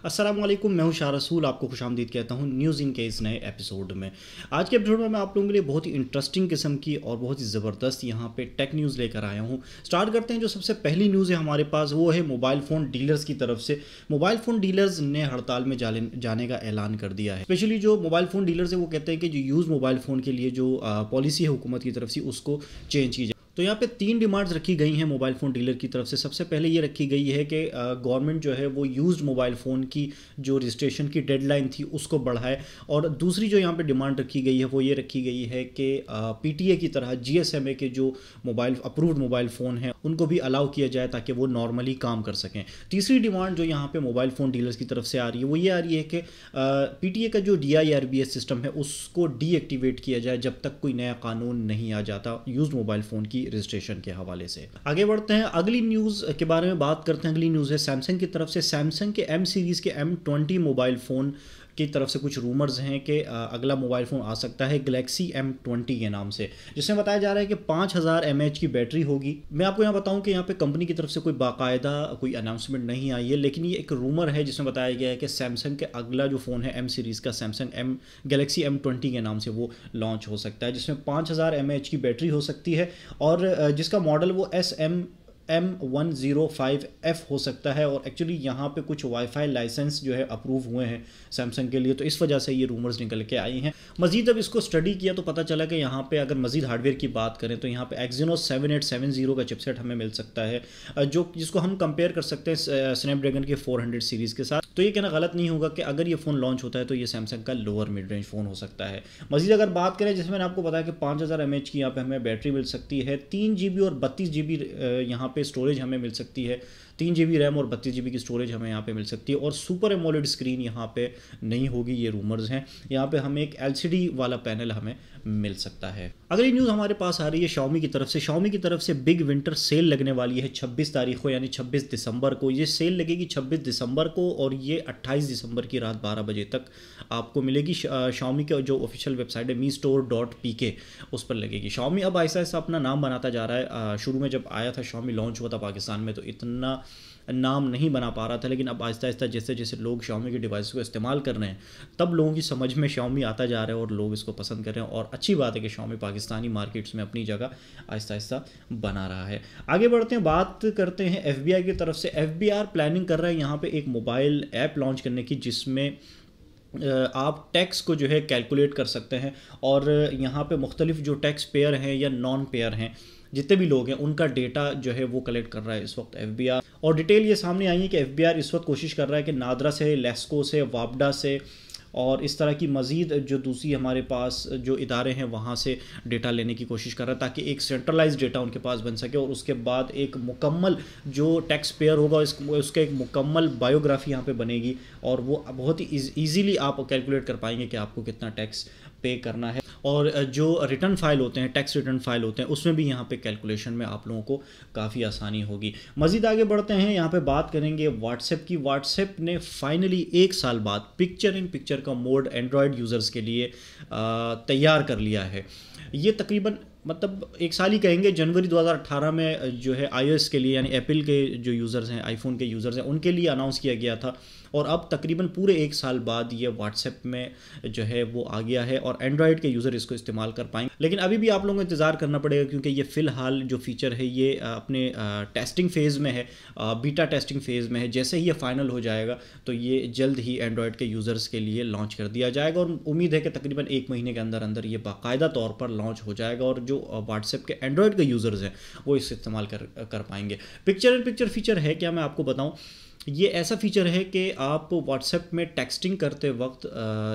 अस्सलाम वालेकुम, मैं हूं शाह रसूल, आपको खुशामदीद कहता हूं न्यूज़ इन के इस नए एपिसोड में। आज के एपिसोड में मैं आप लोगों के लिए बहुत ही इंटरेस्टिंग किस्म की और बहुत ही ज़बरदस्त यहां पे टेक न्यूज़ लेकर आया हूं। स्टार्ट करते हैं। जो सबसे पहली न्यूज़ है हमारे पास वो है मोबाइल फ़ोन डीलर्स की तरफ से। मोबाइल फ़ोन डीलर्स ने हड़ताल में जाने का ऐलान कर दिया है। स्पेशली जो मोबाइल फ़ोन डीलर्स है वो कहते हैं कि जो यूज़ मोबाइल फ़ोन के लिए जो पॉलिसी है हुकूमत की तरफ से उसको चेंज की जाए। तो यहाँ पे 3 डिमांड्स रखी गई हैं मोबाइल फ़ोन डीलर की तरफ से। सबसे पहले ये रखी गई है कि गवर्नमेंट जो है वो यूज्ड मोबाइल फ़ोन की जो रजिस्ट्रेशन की डेडलाइन थी उसको बढ़ाए। और दूसरी जो यहाँ पे डिमांड रखी गई है वो ये रखी गई है कि पीटीए की तरह जीएसएमए के जो मोबाइल अप्रूव्ड मोबाइल फ़ोन हैं उनको भी अलाउ किया जाए ताकि वो नॉर्मली काम कर सकें। तीसरी डिमांड जो यहाँ पे मोबाइल फ़ोन डीलर्स की तरफ से आ रही है वो ये आ रही है कि पीटीए का जो DIRBS सिस्टम है उसको डीएक्टिवेट किया जाए जब तक कोई नया कानून नहीं आ जाता यूज्ड मोबाइल फ़ोन की रजिस्ट्रेशन के हवाले से। आगे बढ़ते हैं, अगली न्यूज़ के बारे में बात करते हैं। अगली न्यूज़ है सैमसंग की तरफ से। सैमसंग के M सीरीज़ के M20 मोबाइल फ़ोन की तरफ से कुछ रूमर्स हैं कि अगला मोबाइल फ़ोन आ सकता है गैलेक्सी M20 के नाम से, जिसमें बताया जा रहा है कि 5000 mAh की बैटरी होगी। मैं आपको यहाँ बताऊँ कि यहाँ पे कंपनी की तरफ से कोई बाकायदा कोई अनाउंसमेंट नहीं आई है, लेकिन ये एक रूमर है जिसमें बताया गया है कि सैमसंग के अगला जो फ़ोन है M सीरीज़ का सैमसंग गैलेक्सी M20 के नाम से वो लॉन्च हो सकता है, जिसमें 5000 mAh की बैटरी हो सकती है और जिसका मॉडल वो SM105F हो सकता है। और एक्चुअली यहाँ पे कुछ वाईफाई लाइसेंस जो है अप्रूव हुए हैं सैमसंग के लिए, तो इस वजह से ये रूमर्स निकल के आई हैं। मज़ीद अब इसको स्टडी किया तो पता चला कि यहाँ पे अगर मज़ीद हार्डवेयर की बात करें तो यहाँ पे Exynos 7870 का चिपसेट हमें मिल सकता है, जिसको हम कंपेयर कर सकते हैं स्नैपड्रैगन के 400 सीरीज़ के साथ। तो ये कहना गलत नहीं होगा कि अगर ये फ़ोन लॉन्च होता है तो ये सैमसंग का लोअर मिड रेंज फ़ोन हो सकता है। मज़ीद अगर बात करें, जैसे मैंने आपको बताया कि 5000 mAh की यहाँ पे हमें बैटरी मिल सकती है, 3GB और 32GB यहाँ पे स्टोरेज हमें मिल सकती है, 3GB रैम और 32GB की स्टोरेज हमें यहाँ पे मिल सकती है। और सुपर एमोलेड स्क्रीन यहाँ पे नहीं होगी, ये रूमर्स हैं। यहाँ पे हमें एक LCD वाला पैनल हमें मिल सकता है। अगली न्यूज़ हमारे पास आ रही है Xiaomi की तरफ से। Xiaomi की तरफ से बिग विंटर सेल लगने वाली है 26 तारीख को, यानी 26 दिसंबर को। ये सेल लगेगी 26 दिसंबर को और ये 28 दिसंबर की रात 12 बजे तक आपको मिलेगी। Xiaomi के जो ऑफिशियल वेबसाइट है mi store.pk उस पर लगेगी। Xiaomi अब ऐसा ऐसा अपना नाम बनाता जा रहा है। शुरू में जब आया था Xiaomi लॉन्च हुआ था पाकिस्तान में तो इतना नाम नहीं बना पा रहा था, लेकिन अब आहिस्ता आहिस्ता जैसे जैसे लोग Xiaomi के डिवाइस को इस्तेमाल कर रहे हैं तब लोगों की समझ में Xiaomi आता जा रहा है और लोग इसको पसंद कर रहे हैं। और अच्छी बात है कि Xiaomi पाकिस्तानी मार्केट्स में अपनी जगह आहिस्ता आहिस्ता बना रहा है। आगे बढ़ते हैं, बात करते हैं FBI की तरफ से। FBI प्लानिंग कर रहा है यहाँ पे एक मोबाइल ऐप लॉन्च करने की जिसमें आप टैक्स को जो है कैलकुलेट कर सकते हैं और यहाँ पे मुख्तलिफ जो टैक्स पेयर हैं या नॉन पेयर हैं जितने भी लोग हैं उनका डेटा जो है वो कलेक्ट कर रहा है इस वक्त FBI। और डिटेल ये सामने आई है कि FBI इस वक्त कोशिश कर रहा है कि नादरा से, लेस्को से, वापडा से और इस तरह की मज़ीद जो दूसरी हमारे पास जो इदारे हैं वहाँ से डेटा लेने की कोशिश कर रहा है ताकि एक सेंट्रलाइज डेटा उनके पास बन सके और उसके बाद एक मुकम्मल जो टैक्स पेयर होगा उसका एक मुकम्मल बायोग्राफी यहाँ पे बनेगी और वो बहुत ही ईजीली आप कैलकुलेट कर पाएंगे कि आपको कितना टैक्स पे करना है। और जो रिटर्न फाइल होते हैं, टैक्स रिटर्न फाइल होते हैं, उसमें भी यहाँ पे कैलकुलेशन में आप लोगों को काफ़ी आसानी होगी। मज़ीद आगे बढ़ते हैं, यहाँ पे बात करेंगे व्हाट्सएप की। व्हाट्सएप ने फाइनली 1 साल बाद पिक्चर इन पिक्चर का मोड एंड्रॉयड यूज़र्स के लिए तैयार कर लिया है। ये तकरीबन मतलब 1 साल ही कहेंगे। जनवरी 2018 में जो है iOS के लिए यानी एप्पल के जो यूज़र्स हैं, आईफोन के यूज़र्स हैं, उनके लिए अनाउंस किया गया था और अब तकरीबन पूरे 1 साल बाद ये व्हाट्सएप में जो है वो आ गया है और एंड्रॉयड के यूज़र इसको इस्तेमाल कर पाएंगे। लेकिन अभी भी आप लोगों को इंतज़ार करना पड़ेगा क्योंकि ये फ़िलहाल जो फ़ीचर है ये अपने टेस्टिंग फेज़ में है, बीटा टेस्टिंग फेज़ में है। जैसे ही ये फाइनल हो जाएगा तो ये जल्द ही एंड्रॉयड के यूज़र्स के लिए लॉन्च कर दिया जाएगा और उम्मीद है कि तकरीबन 1 महीने के अंदर अंदर ये बाकायदा तौर पर लॉन्च हो जाएगा और जो व्हाट्सएप के एंड्रॉयड के यूज़र्स हैं वो इसे इस्तेमाल कर पाएंगे। पिक्चर इन पिक्चर फीचर है क्या, मैं आपको बताऊं। ये ऐसा फीचर है कि आप व्हाट्सएप में टेक्सटिंग करते वक्त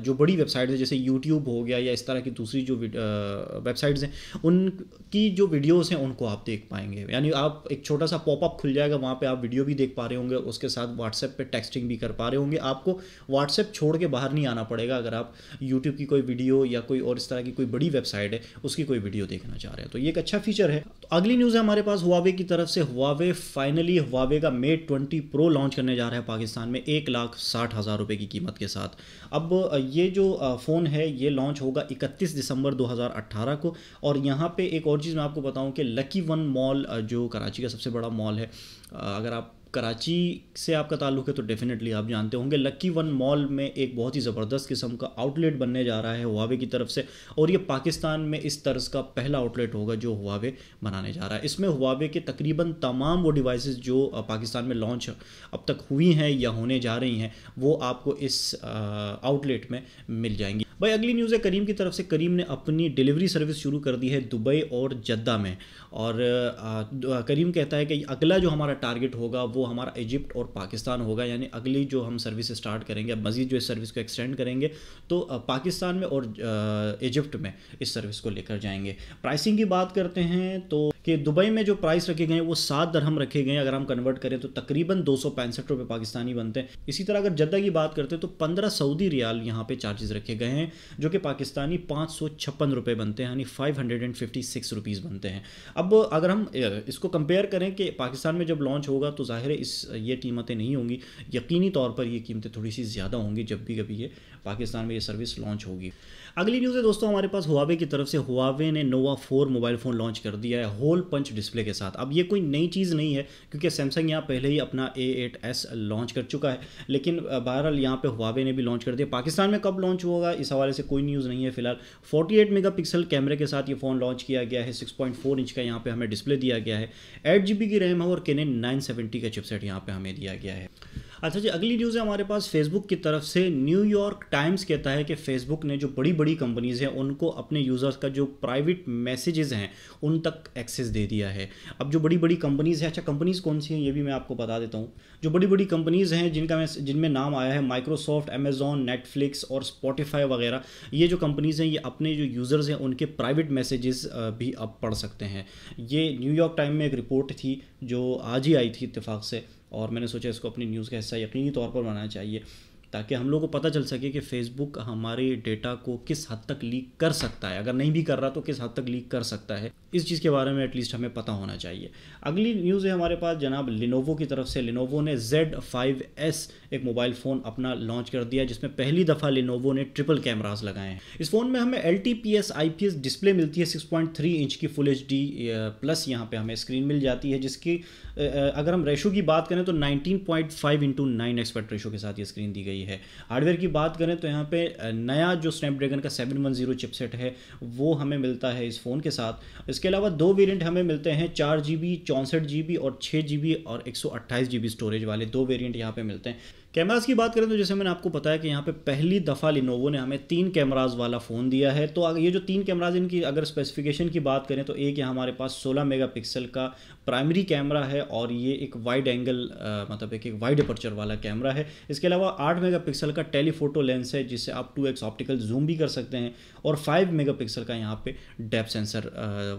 जो बड़ी वेबसाइट है जैसे यूट्यूब हो गया या इस तरह की दूसरी जो वेबसाइट्स हैं उनकी जो वीडियोस हैं उनको आप देख पाएंगे। यानी आप एक छोटा सा पॉपअप खुल जाएगा, वहाँ पे आप वीडियो भी देख पा रहे होंगे, उसके साथ व्हाट्सएप पे टेक्सटिंग भी कर पा रहे होंगे। आपको व्हाट्सएप छोड़ के बाहर नहीं आना पड़ेगा अगर आप यूट्यूब की कोई वीडियो या कोई और इस तरह की कोई बड़ी वेबसाइट है उसकी कोई वीडियो देखना चाह रहे हैं, तो ये एक अच्छा फीचर है। तो अगली न्यूज़ है हमारे पास हुआवे की तरफ से। हुआवे फाइनली हुआवे का मेट 20 प्रो लॉन्च करने जा रहा है पाकिस्तान में 1,60,000 रुपये की कीमत के साथ। अब ये जो फ़ोन है ये लॉन्च होगा 31 दिसंबर 2018 को। और यहाँ पे एक और चीज़ मैं आपको बताऊँ कि लकी वन मॉल जो कराची का सबसे बड़ा मॉल है, अगर आप कराची से आपका ताल्लुक़ है तो डेफिनेटली आप जानते होंगे लकी वन मॉल में एक बहुत ही ज़बरदस्त किस्म का आउटलेट बनने जा रहा है हुआवे की तरफ से, और ये पाकिस्तान में इस तर्ज का पहला आउटलेट होगा जो हुआवे बनाने जा रहा है। इसमें हुआवे के तकरीबन तमाम वो डिवाइसेस जो पाकिस्तान में लॉन्च अब तक हुई हैं या होने जा रही हैं वो आपको इस आउटलेट में मिल जाएंगी। भाई अगली न्यूज़ है करीम की तरफ से। करीम ने अपनी डिलीवरी सर्विस शुरू कर दी है दुबई और जद्दा में, और करीम कहता है कि अगला जो हमारा टारगेट होगा वो हमारा इजिप्ट और पाकिस्तान होगा, यानी अगली जो हम सर्विस स्टार्ट करेंगे, अब मज़ीद जो इस सर्विस को एक्सटेंड करेंगे तो पाकिस्तान में और इजिप्ट में इस सर्विस को लेकर जाएंगे। प्राइसिंग की बात करते हैं तो कि दुबई में जो प्राइस रखे गए हैं वो 7 दरहम रखे गए हैं, अगर हम कन्वर्ट करें तो तकरीबन 265 रुपये पाकिस्तानी बनते हैं। इसी तरह अगर जद्दा की बात करते हैं तो 15 सऊदी रियाल यहाँ पे चार्जेस रखे गए हैं जो कि पाकिस्तानी 556 रुपये बनते हैं, यानी 556 रुपीज़ बनते हैं। अब अगर हम इसको कंपेयर करें कि पाकिस्तान में जब लॉन्च होगा तो ज़ाहिर है ये कीमतें नहीं होंगी, यकीनी तौर पर ये कीमतें थोड़ी सी ज़्यादा होंगी जब भी कभी ये पाकिस्तान में ये सर्विस लॉन्च होगी। अगली न्यूज़ है दोस्तों हमारे पास हुआवे की तरफ से। हुआवे ने नोवा 4 मोबाइल फ़ोन लॉन्च कर दिया है होल पंच डिस्प्ले के साथ। अब ये कोई नई चीज़ नहीं है क्योंकि सैमसंग यहाँ पहले ही अपना A8s लॉन्च कर चुका है, लेकिन बहरहाल यहाँ पे हुआवे ने भी लॉन्च कर दिया। पाकिस्तान में कब लॉन्च होगा इस हवाले से कोई न्यूज़ नहीं है फिलहाल। 48 मेगापिक्सल कैमरे के साथ ये फ़ोन लॉन्च किया गया है, 6.4 इंच का यहाँ पे हमें डिस्प्ले दिया गया है, 8 GB की रैम है और Kirin 970 का चिपसेट यहाँ पे हमें दिया गया है। अच्छा जी, अगली न्यूज़ है हमारे पास फेसबुक की तरफ से। न्यूयॉर्क टाइम्स कहता है कि फेसबुक ने जो बड़ी बड़ी कंपनीज़ हैं उनको अपने यूज़र्स का जो प्राइवेट मैसेजेस हैं उन तक एक्सेस दे दिया है। अब जो बड़ी बड़ी कंपनीज़ हैं, अच्छा कंपनीज़ कौन सी हैं ये भी मैं आपको बता देता हूँ। जो बड़ी बड़ी कंपनीज़ हैं जिनमें नाम आया है माइक्रोसॉफ्ट, अमेज़ॉन, नेटफ्लिक्स और स्पॉटिफाई वगैरह, ये जो कंपनीज़ हैं ये अपने जो यूज़र्स हैं उनके प्राइवेट मैसेजेस भी अब पढ़ सकते हैं। ये न्यूयॉर्क टाइम में एक रिपोर्ट थी जो आज ही आई थी इत्तेफाक से, और मैंने सोचा इसको अपनी न्यूज़ का हिस्सा यकीनी तौर पर बनाना चाहिए ताकि हम लोगों को पता चल सके कि फेसबुक हमारे डेटा को किस हद तक लीक कर सकता है, अगर नहीं भी कर रहा तो किस हद तक लीक कर सकता है, इस चीज़ के बारे में एटलीस्ट हमें पता होना चाहिए। अगली न्यूज़ है हमारे पास जनाब लिनोवो की तरफ से। लिनोवो ने Z5S एक मोबाइल फ़ोन अपना लॉन्च कर दिया जिसमें पहली दफ़ा लिनोवो ने ट्रिपल कैमरास लगाए हैं। इस फ़ोन में हमें LTPS IPS डिस्प्ले मिलती है, 6.3 इंच की फुल HD प्लस यहाँ पे हमें स्क्रीन मिल जाती है, जिसकी अगर हम रेशो की बात करें तो 19.5:9 एक्सपर्ट रेशो के साथ ये स्क्रीन दी गई है। हार्डवेयर की बात करें तो यहाँ पे नया जो स्नैपड्रैगन का 710 चिपसेट है वो हमें मिलता है इस फ़ोन के साथ। इसके अलावा 2 वेरिएंट हमें मिलते हैं, 4 GB 64 GB और 6 GB और 128 GB स्टोरेज वाले 2 वेरिएंट यहाँ पे मिलते हैं। कैमरास की बात करें तो जैसे मैंने आपको बताया कि यहाँ पे पहली दफ़ा लिनोवो ने हमें 3 कैमरास वाला फ़ोन दिया है। तो ये जो 3 कैमरास इनकी अगर स्पेसिफिकेशन की बात करें तो एक यहाँ हमारे पास 16 मेगापिक्सल का प्राइमरी कैमरा है और ये एक वाइड एंगल मतलब एक वाइड अपर्चर वाला कैमरा है। इसके अलावा 8 मेगापिक्सल का टेलीफोटो लेंस है जिससे आप 2x ऑप्टिकल जूम भी कर सकते हैं, और 5 मेगापिक्सल का यहाँ पे डेप्थ सेंसर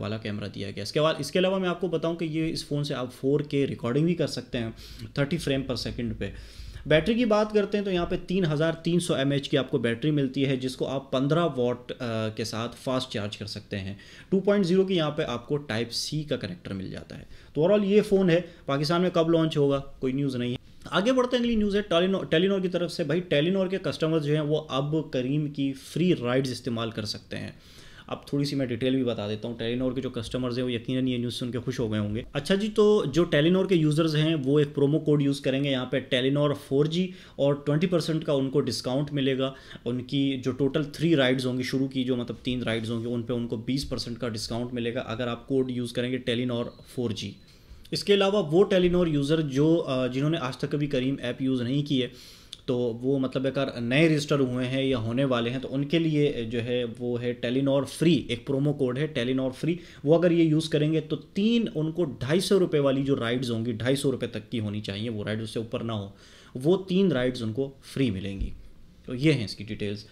वाला कैमरा दिया गया। इसके अलावा मैं आपको बताऊँ कि ये इस फ़ोन से आप 4K रिकॉर्डिंग भी कर सकते हैं 30 फ्रेम पर सेकेंड पे। बैटरी की बात करते हैं तो यहाँ पे 3300 mAh की आपको बैटरी मिलती है जिसको आप 15 वॉट के साथ फास्ट चार्ज कर सकते हैं। 2.0 की यहाँ पे आपको टाइप C का कनेक्टर मिल जाता है। तो ओवरऑल ये फ़ोन है। पाकिस्तान में कब लॉन्च होगा कोई न्यूज़ नहीं है। आगे बढ़ते हैं, अगली न्यूज़ है टेलीनॉर की तरफ से। भाई टेलीनॉर के कस्टमर्स जो हैं वो अब करीम की फ्री राइड्स इस्तेमाल कर सकते हैं। अब थोड़ी सी मैं डिटेल भी बता देता हूँ। टेलीनॉर के जो कस्टमर्स हैं वो यकीनन ये न्यूज़ सुन के खुश हो गए होंगे। अच्छा जी, तो जो टेलीनॉर के यूज़र्स हैं वो एक प्रोमो कोड यूज़ करेंगे यहाँ पे टेलीनॉर 4G और 20% का उनको डिस्काउंट मिलेगा। उनकी जो टोटल 3 राइड्स होंगी शुरू की, जो मतलब 3 राइड्स होंगी, उन पे उनको 20% का डिस्काउंट मिलेगा अगर आप कोड यूज़ करेंगे टेलीनॉर 4G। इसके अलावा वो टेलीनॉर यूज़र जिन्होंने आज तक कभी करीम ऐप यूज़ नहीं की है, तो वो मतलब अगर नए रजिस्टर हुए हैं या होने वाले हैं तो उनके लिए जो है वो है टेलीनॉर फ्री। एक प्रोमो कोड है टेलीनॉर फ्री, वो अगर ये यूज़ करेंगे तो 3 उनको 250 रुपये वाली जो राइड्स होंगी, 250 रुपये तक की होनी चाहिए, वो राइड उससे ऊपर ना हो, वो 3 राइड्स उनको फ्री मिलेंगी। तो ये हैं इसकी डिटेल्स।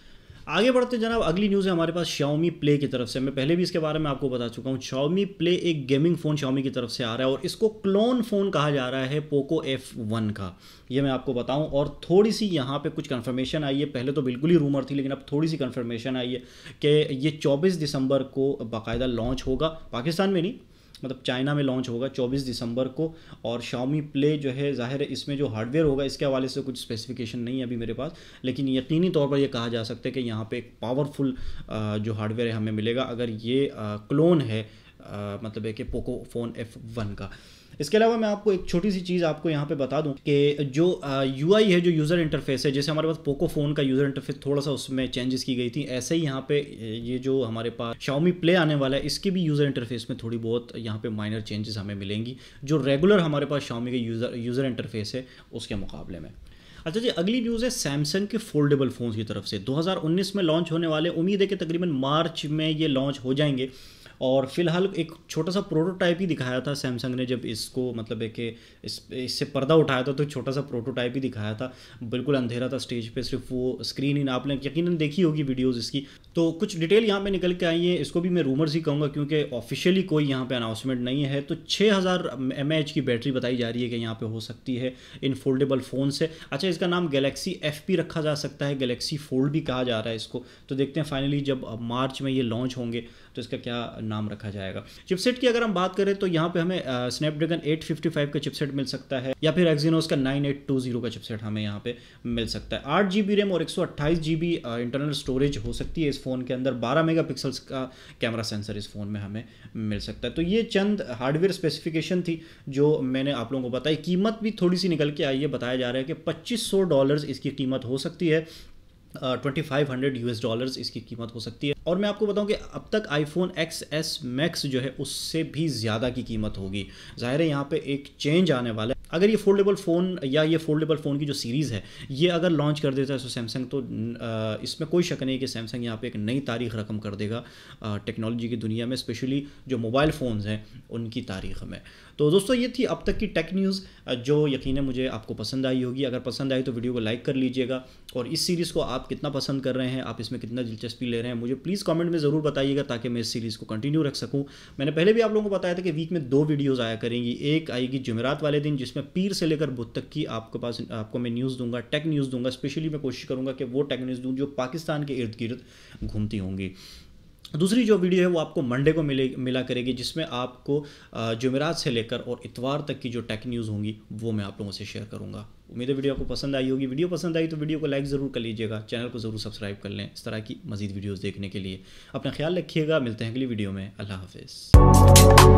आगे बढ़ते जनाब, अगली न्यूज़ है हमारे पास Xiaomi Play की तरफ से। मैं पहले भी इसके बारे में आपको बता चुका हूँ। Xiaomi Play एक गेमिंग फ़ोन Xiaomi की तरफ से आ रहा है और इसको क्लोन फ़ोन कहा जा रहा है Poco F1 का, ये मैं आपको बताऊं। और थोड़ी सी यहाँ पे कुछ कंफर्मेशन आई है, पहले तो बिल्कुल ही रूमर थी लेकिन अब थोड़ी सी कंफर्मेशन आई है कि ये 24 दिसंबर को बाकायदा लॉन्च होगा। पाकिस्तान में नहीं, मतलब चाइना में लॉन्च होगा 24 दिसंबर को। और Xiaomi Play जो है, ज़ाहिर है इसमें जो हार्डवेयर होगा इसके हवाले से कुछ स्पेसिफिकेशन नहीं है अभी मेरे पास, लेकिन यकीनी तौर पर यह कहा जा सकता है कि यहाँ पे एक पावरफुल जो हार्डवेयर है हमें मिलेगा अगर ये क्लोन है, मतलब है कि पोको फ़ोन F1 का। इसके अलावा मैं आपको एक छोटी सी चीज़ आपको यहाँ पे बता दूं कि जो UI है, जो यूज़र इंटरफेस है, जैसे हमारे पास पोको फ़ोन का यूज़र इंटरफेस थोड़ा सा उसमें चेंजेस की गई थी, ऐसे ही यहाँ पे ये जो हमारे पास Xiaomi Play आने वाला है इसके भी यूज़र इंटरफेस में थोड़ी बहुत यहाँ पे माइनर चेंजेस हमें मिलेंगी जो रेगुलर हमारे पास Xiaomi के यूज़र इंटरफेस है उसके मुकाबले में। अच्छा जी, अगली न्यूज़ है सैमसंग के फोल्डेबल फ़ोन्स की तरफ से 2019 में लॉन्च होने वाले, उम्मीद है कि तकरीबन मार्च में ये लॉन्च हो जाएंगे। और फिलहाल एक छोटा सा प्रोटोटाइप ही दिखाया था सैमसंग ने, जब इसको मतलब है कि इससे पर्दा उठाया था तो छोटा सा प्रोटोटाइप ही दिखाया था, बिल्कुल अंधेरा था स्टेज पे, सिर्फ वो स्क्रीन ही, आपने यकीनन देखी होगी वीडियोज़ इसकी। तो कुछ डिटेल यहाँ पे निकल के आई है, इसको भी मैं रूमर्स ही कहूँगा क्योंकि ऑफिशियली कोई यहाँ पे अनाउंसमेंट नहीं है। तो 6000 mAh की बैटरी बताई जा रही है कि यहाँ पे हो सकती है इन फोल्डेबल फ़ोन से। अच्छा, इसका नाम गैलेक्सी FP रखा जा सकता है, गैलेक्सी फोल्ड भी कहा जा रहा है इसको। तो देखते हैं फाइनली जब मार्च में ये लॉन्च होंगे तो इसका क्या नाम रखा जाएगा। चिपसेट की अगर हम बात करें तो यहाँ पे हमें स्नैपड्रैगन 855 का चिपसेट मिल सकता है या फिर एक्सिनोस का 9820 का चिपसेट हमें यहाँ पे मिल सकता है। 8 GB रैम और 128 GB इंटरनल स्टोरेज हो सकती है इस फ़ोन के अंदर। 12 मेगापिक्सल्स का कैमरा सेंसर इस फ़ोन में हमें मिल सकता है। तो ये चंद हार्डवेयर स्पेसिफिकेशन थी जो मैंने आप लोगों को बताई। कीमत भी थोड़ी सी निकल के आई है, बताया जा रहा है कि $2500 इसकी कीमत हो सकती है, $2500 इसकी कीमत हो सकती है। और मैं आपको बताऊं कि अब तक iPhone XS Max जो है उससे भी ज़्यादा की कीमत होगी। ज़ाहिर है यहाँ पे एक चेंज आने वाला है। अगर ये फोल्डेबल फ़ोन या ये फोल्डेबल फ़ोन की जो सीरीज़ है ये अगर लॉन्च कर देता है तो सैमसंग, तो इसमें कोई शक नहीं कि सैमसंग यहाँ पे एक नई तारीख रकम कर देगा टेक्नोलॉजी की दुनिया में, स्पेशली जो मोबाइल फ़ोन्स हैं उनकी तारीख में। तो दोस्तों ये थी अब तक की टेक न्यूज़ जो यकीनन मुझे आपको पसंद आई होगी। अगर पसंद आई तो वीडियो को लाइक कर लीजिएगा और इस सीरीज़ को आप कितना पसंद कर रहे हैं, आप इसमें कितना दिलचस्पी ले रहे हैं, मुझे प्लीज़ कमेंट में ज़रूर बताइएगा ताकि मैं इस सीरीज़ को कंटिन्यू रख सकूं। मैंने पहले भी आप लोगों को बताया था कि वीक में 2 वीडियोज़ आया करेंगी। एक आएगी जुमेरात वाले दिन जिसमें पीर से लेकर बुध तक की आपको मैं न्यूज़ दूंगा, टेक न्यूज़ दूंगा। स्पेशली मैं कोशिश करूँगा कि वो टेक न्यूज़ दूँ जो पाकिस्तान के इर्द गिर्द घूमती होंगी। दूसरी जो वीडियो है वो आपको मंडे को मिला करेगी जिसमें आपको जुमेरात से लेकर और इतवार तक की जो टेक न्यूज़ होंगी वो मैं आप लोगों से शेयर करूंगा। उम्मीद है वीडियो आपको पसंद आई होगी। वीडियो पसंद आई तो वीडियो को लाइक ज़रूर कर लीजिएगा, चैनल को ज़रूर सब्सक्राइब कर लें इस तरह की मज़ीद वीडियोज़ देखने के लिए। अपना ख्याल रखिएगा, मिलते हैं अगली वीडियो में। अल्लाह हाफिज़।